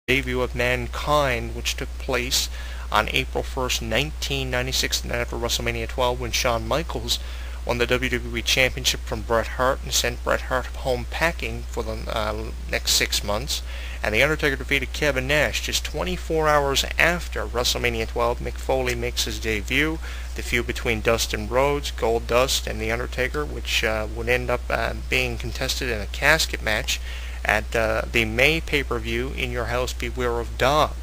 debut of Mankind, which took place on April 1st, 1996, the night after WrestleMania 12, when Shawn Michaels won the WWE Championship from Bret Hart and sent Bret Hart home packing for the next 6 months. And The Undertaker defeated Kevin Nash just 24 hours after WrestleMania 12. Mick Foley makes his debut. The feud between Dustin Rhodes, Goldust, and The Undertaker, which would end up being contested in a casket match at the May pay-per-view, In Your House Beware of Dog.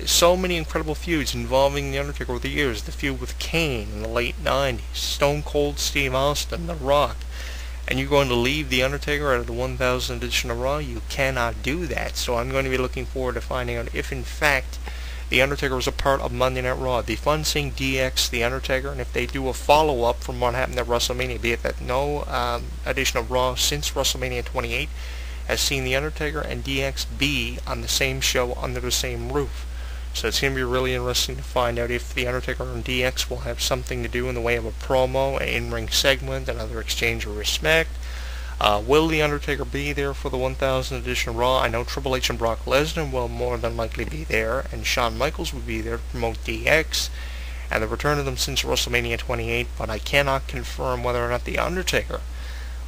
So many incredible feuds involving The Undertaker over the years. The feud with Kane in the late 90s, Stone Cold Steve Austin, The Rock. And you're going to leave The Undertaker out of the 1000th edition of Raw? You cannot do that. So I'm going to be looking forward to finding out if, in fact, The Undertaker was a part of Monday Night Raw. It'd be fun seeing DX, The Undertaker, and if they do a follow-up from what happened at WrestleMania, be it that no edition of Raw since WrestleMania 28 has seen The Undertaker and DX be on the same show under the same roof. So it's going to be really interesting to find out if The Undertaker and DX will have something to do in the way of a promo, an in-ring segment, another exchange of respect. Will The Undertaker be there for the 1000th edition of Raw? I know Triple H and Brock Lesnar will more than likely be there, and Shawn Michaels will be there to promote DX and the return of them since WrestleMania 28, but I cannot confirm whether or not The Undertaker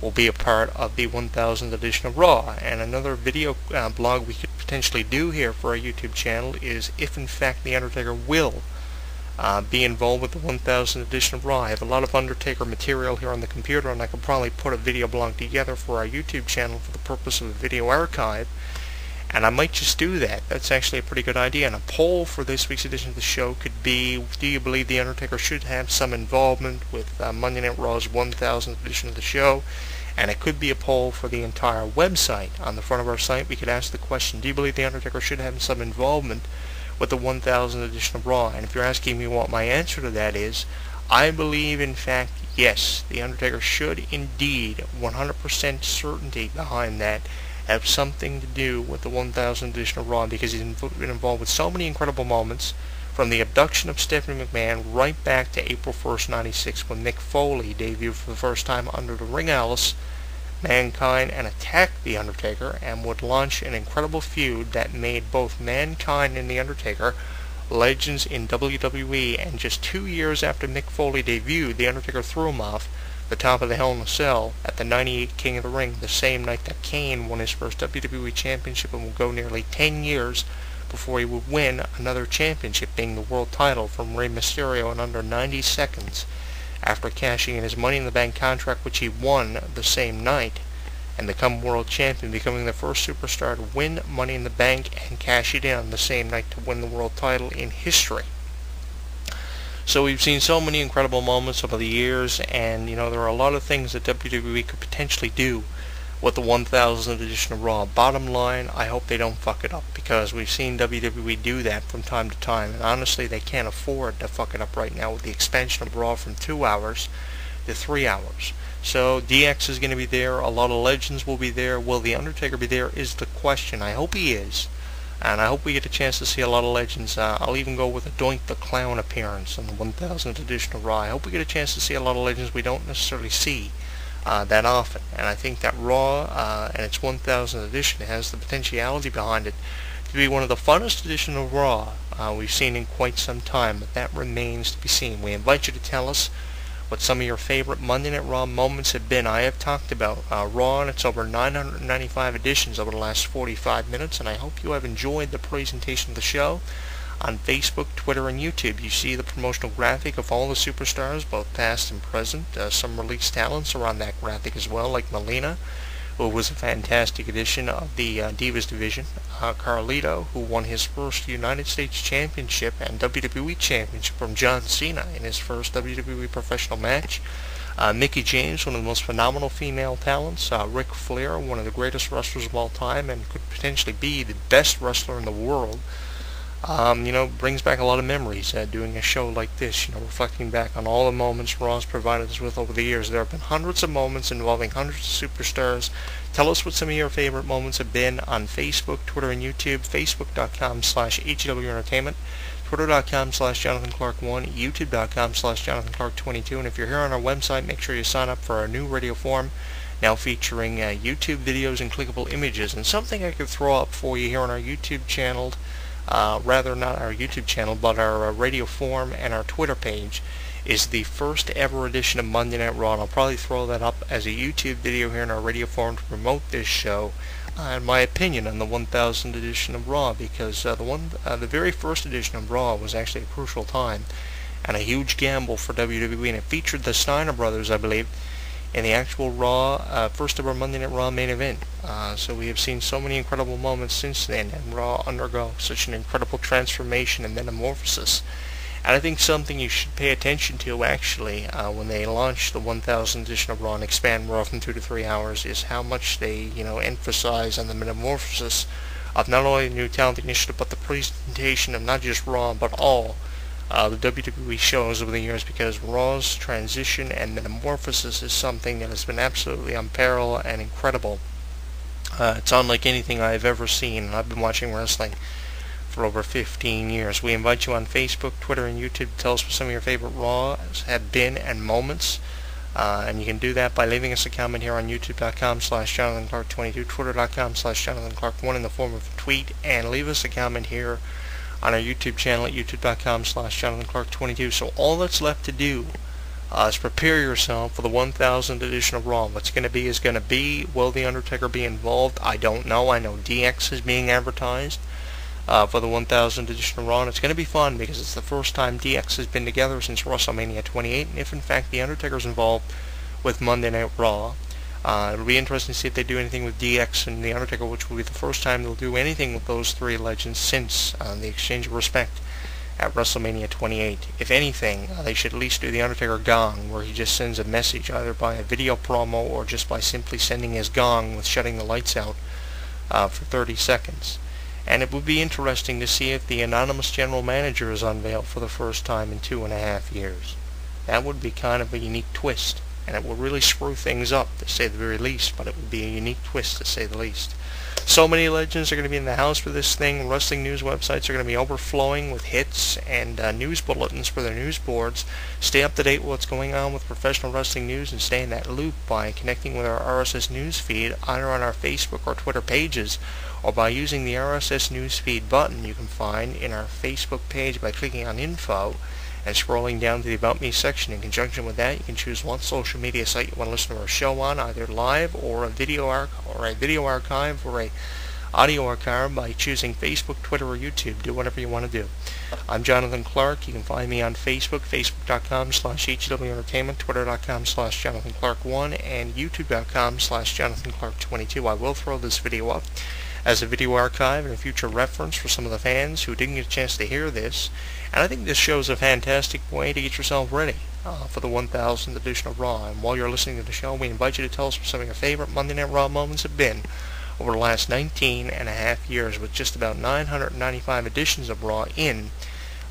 will be a part of the 1000th edition of Raw. And another video blog we could potentially do here for our YouTube channel is if in fact The Undertaker will be involved with the 1000th edition of Raw. I have a lot of Undertaker material here on the computer, and I could probably put a video blog together for our YouTube channel for the purpose of a video archive, and I might just do that. That's actually a pretty good idea. And a poll for this week's edition of the show could be, do you believe The Undertaker should have some involvement with Monday Night Raw's 1000th edition of the show? And it could be a poll for the entire website. On the front of our site, we could ask the question, do you believe The Undertaker should have some involvement with the 1000th edition of Raw? And if you're asking me what my answer to that is, I believe, in fact, yes, The Undertaker should indeed, 100% certainty behind that, have something to do with the 1000th edition of Raw, because he's been involved with so many incredible moments, from the abduction of Stephanie McMahon right back to April 1st, 96, when Mick Foley debuted for the first time under the ring Alice, Mankind, and attacked The Undertaker, and would launch an incredible feud that made both Mankind and The Undertaker legends in WWE. And just 2 years after Mick Foley debuted, The Undertaker threw him off the top of the Hell in a Cell at the 98 King of the Ring, the same night that Kane won his first WWE Championship, and would go nearly 10 years before he would win another championship, being the world title from Rey Mysterio in under 90 seconds after cashing in his Money in the Bank contract, which he won the same night, and become world champion, becoming the first superstar to win Money in the Bank and cash it in on the same night to win the world title in history. So we've seen so many incredible moments over the years, and there are a lot of things that WWE could potentially do with the 1000th edition of Raw. Bottom line, I hope they don't fuck it up, because we've seen WWE do that from time to time, and honestly they can't afford to fuck it up right now with the expansion of Raw from 2 hours to 3 hours. So DX is going to be there, a lot of legends will be there. Will The Undertaker be there is the question. I hope he is, and I hope we get a chance to see a lot of legends. I'll even go with a Doink the Clown appearance on the 1000th edition of Raw. I hope we get a chance to see a lot of legends we don't necessarily see that often, and I think that Raw and its 1000th edition has the potentiality behind it to be one of the funnest editions of Raw we've seen in quite some time, but that remains to be seen. We invite you to tell us what some of your favorite Monday Night Raw moments have been. I have talked about Raw and its over 995 editions over the last 45 minutes, and I hope you have enjoyed the presentation of the show. On Facebook, Twitter, and YouTube, you see the promotional graphic of all the superstars, both past and present. Some released talents are on that graphic as well, like Melina, who was a fantastic addition of the Divas division. Carlito, who won his first United States Championship and WWE Championship from John Cena in his first WWE professional match. Mickie James, one of the most phenomenal female talents. Ric Flair, one of the greatest wrestlers of all time, and could potentially be the best wrestler in the world. Brings back a lot of memories doing a show like this, reflecting back on all the moments Raw's provided us with over the years. There have been hundreds of moments involving hundreds of superstars. Tell us what some of your favorite moments have been on Facebook, Twitter, and YouTube. Facebook.com/HW Entertainment, Twitter.com/JonathanClarke1, YouTube.com/JonathanClarke22, and if you're here on our website, make sure you sign up for our new radio forum now featuring YouTube videos and clickable images. And something I could throw up for you here on our YouTube channel, rather not our YouTube channel, but our radio forum and our Twitter page, is the first ever edition of Monday Night Raw. And I'll probably throw that up as a YouTube video here in our radio forum to promote this show, in my opinion, on the 1000th edition of Raw, because the very first edition of Raw was actually a crucial time and a huge gamble for WWE, and it featured the Steiner brothers, I believe, in the actual Raw, first ever Monday Night Raw main event. So we have seen so many incredible moments since then, and Raw undergo such an incredible transformation and metamorphosis. And I think something you should pay attention to, actually, when they launch the 1000th edition of Raw and expand Raw from 2 to 3 hours, is how much they, emphasize on the metamorphosis of not only the new talent initiative, but the presentation of not just Raw, but all the WWE shows over the years, because Raw's transition and metamorphosis is something that has been absolutely unparalleled and incredible. It's unlike anything I've ever seen, and I've been watching wrestling for over 15 years. We invite you on Facebook, Twitter, and YouTube to tell us what some of your favorite Raws have been and moments. And you can do that by leaving us a comment here on youtube.com/JonathanClarke22, twitter.com/JonathanClarke1 in the form of a tweet, and leave us a comment here on our YouTube channel at youtube.com/JonathanClarke22. So all that's left to do is prepare yourself for the 1000th edition of Raw. What's going to be is going to be. Will The Undertaker be involved? I don't know. I know DX is being advertised for the 1000th edition of Raw, and it's going to be fun because it's the first time DX has been together since WrestleMania 28, and if in fact The Undertaker's involved with Monday Night Raw, it'll be interesting to see if they do anything with DX and The Undertaker, which will be the first time they'll do anything with those three legends since the Exchange of Respect at WrestleMania 28. If anything, they should at least do the Undertaker gong, where he just sends a message either by a video promo or just by simply sending his gong with shutting the lights out for 30 seconds. And it would be interesting to see if the anonymous general manager is unveiled for the first time in 2.5 years. That would be kind of a unique twist, and it would really screw things up, to say the very least, but it would be a unique twist, to say the least. So many legends are going to be in the house for this thing. Wrestling news websites are going to be overflowing with hits and news bulletins for their news boards. Stay up to date with what's going on with professional wrestling news, and stay in that loop by connecting with our RSS news feed either on our Facebook or Twitter pages, or by using the RSS newsfeed button you can find in our Facebook page by clicking on Info and scrolling down to the About Me section. In conjunction with that, you can choose what social media site you want to listen to our show on, either live or a video archive or a audio archive by choosing Facebook, Twitter, or YouTube. Do whatever you want to do. I'm Jonathan Clarke. You can find me on Facebook, facebook.com/HW Entertainment, twitter.com/JonathanClarke1, and youtube.com/JonathanClarke22. I will throw this video up as a video archive and a future reference for some of the fans who didn't get a chance to hear this. And I think this shows a fantastic way to get yourself ready for the 1000th edition of Raw. And while you're listening to the show, we invite you to tell us what some of your favorite Monday Night Raw moments have been over the last 19.5 years, with just about 995 editions of Raw in.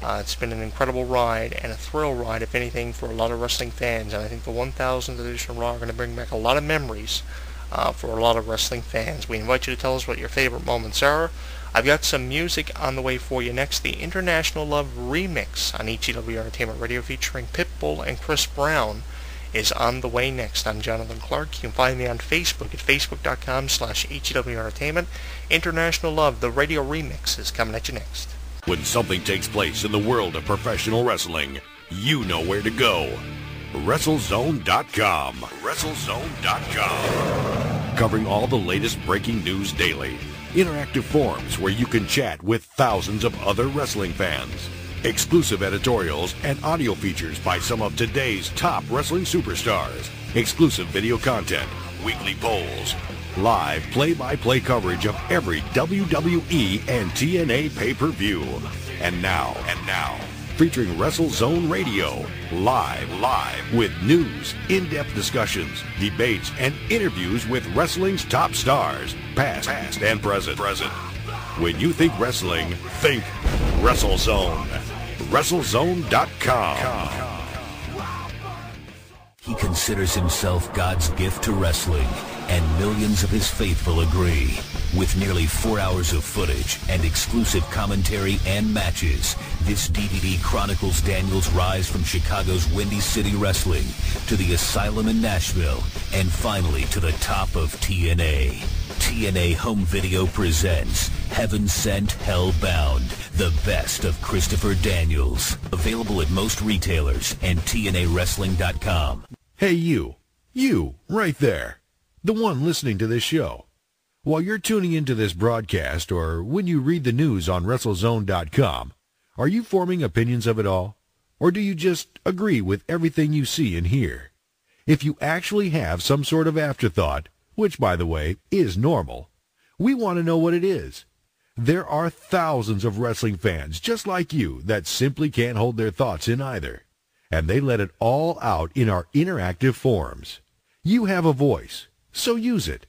It's been an incredible ride, and a thrill ride, if anything, for a lot of wrestling fans. And I think the 1000th edition of Raw are going to bring back a lot of memories for a lot of wrestling fans. We invite you to tell us what your favorite moments are. I've got some music on the way for you next. The International Love remix on ECW Entertainment Radio featuring Pitbull and Chris Brown is on the way next. I'm Jonathan Clarke. You can find me on Facebook at facebook.com/HW Entertainment. International Love, the radio remix, is coming at you next. When something takes place in the world of professional wrestling, you know where to go. WrestleZone.com. WrestleZone.com. Covering all the latest breaking news daily. Interactive forums where you can chat with thousands of other wrestling fans. Exclusive editorials and audio features by some of today's top wrestling superstars. Exclusive video content, weekly polls, live play-by-play coverage of every WWE and TNA pay-per-view. And now, featuring WrestleZone Radio, live with news, in-depth discussions, debates, and interviews with wrestling's top stars, past and present. When you think wrestling, think WrestleZone. WrestleZone.com. He considers himself God's gift to wrestling, and millions of his faithful agree. With nearly 4 hours of footage and exclusive commentary and matches, this DVD chronicles Daniels' rise from Chicago's Windy City Wrestling to the Asylum in Nashville, and finally to the top of TNA. TNA Home Video presents Heaven Sent, Hell Bound, the best of Christopher Daniels. Available at most retailers and TNAWrestling.com. Hey, you right there, the one listening to this show. While you're tuning into this broadcast or when you read the news on WrestleZone.com, are you forming opinions of it all? Or do you just agree with everything you see and hear? If you actually have some sort of afterthought, which, by the way, is normal, we want to know what it is. There are thousands of wrestling fans just like you that simply can't hold their thoughts in either. And they let it all out in our interactive forums. You have a voice, so use it.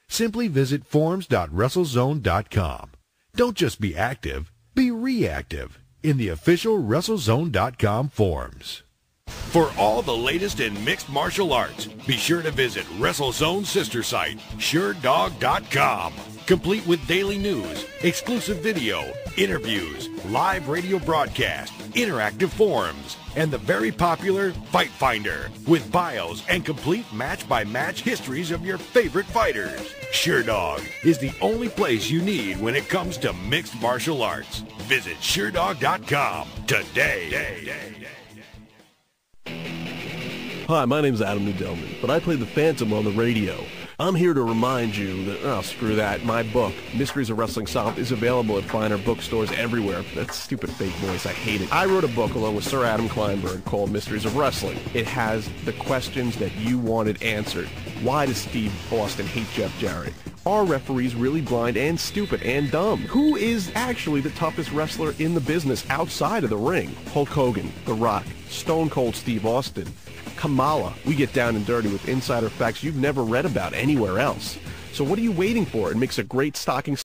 Simply visit forums.WrestleZone.com. Don't just be active, be reactive in the official WrestleZone.com forums. For all the latest in mixed martial arts, be sure to visit WrestleZone's sister site, SureDog.com. Complete with daily news, exclusive video, interviews, live radio broadcast, interactive forums, and the very popular Fight Finder with bios and complete match-by-match histories of your favorite fighters. SureDog is the only place you need when it comes to mixed martial arts. Visit SureDog.com today. Hi, my name's Adam Nudelman, but I play the Phantom on the radio. I'm here to remind you that, screw that, my book, Mysteries of Wrestling Solved, is available at finer bookstores everywhere. That stupid fake voice, I hate it. I wrote a book along with Sir Adam Kleinberg called Mysteries of Wrestling. It has the questions that you wanted answered. Why does Steve Austin hate Jeff Jarrett? Are referees really blind and stupid and dumb? Who is actually the toughest wrestler in the business outside of the ring? Hulk Hogan, The Rock, Stone Cold Steve Austin, Kamala. We get down and dirty with insider facts you've never read about anywhere else. So what are you waiting for? It makes a great stocking